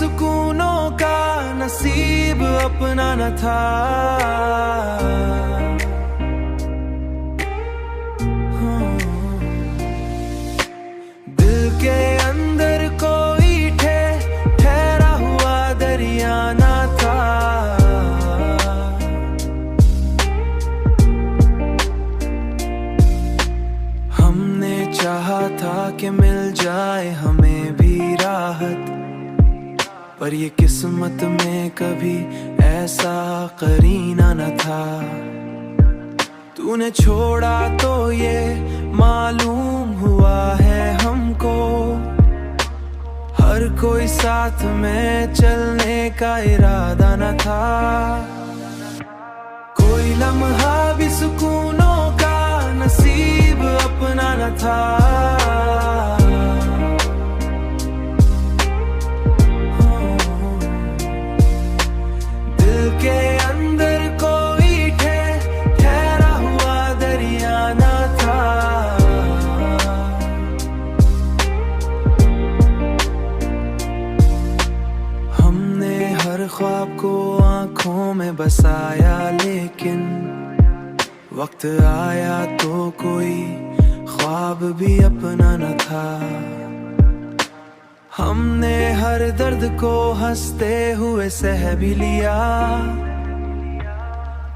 सुकूनों का नसीब अपना न था। दिल के अंदर कोई ठहरा हुआ दरिया न था। हमने चाहा था कि मिल जाए हमें भी राहत, पर ये किस्मत में कभी ऐसा करीना न था। तूने छोड़ा तो ये मालूम हुआ है हमको, हर कोई साथ में चलने का इरादा न था। कोई लम्हा भी सुकूनों का नसीब अपना न था। दिल के अंदर कोई ठहरा हुआ दरिया न था। हमने हर ख्वाब को आंखों में बसाया, लेकिन वक्त आया तो कोई ख्वाब भी अपना न था। हमने हर दर्द को हंसते हुए सह भी लिया,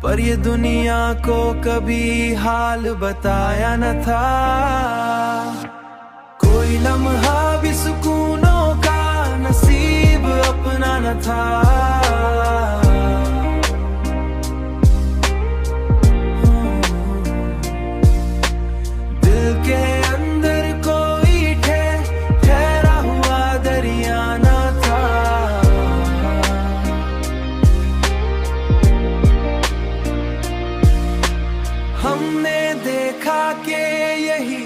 पर ये दुनिया को कभी हाल बताया न था। कोई लम्हा भी सुकूनों का नसीब अपना न था। दिल के अंदर कोई ठहरा हुआ दरिया न था। हमने देखा कि यही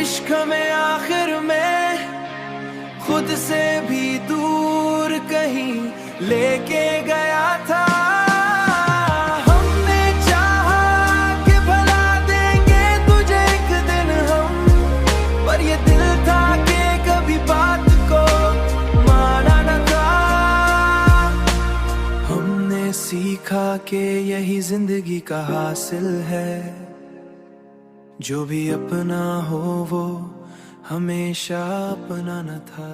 इश्क में आखिर में खुद से भी दूर कहीं लेके गया था। हमने चाहा कि भुला देंगे तुझे एक दिन हम, पर ये दिल था कि कभी बात को माना न था। हमने सीखा कि यही जिंदगी का हासिल है, जो भी अपना हो वो हमेशा अपना न था।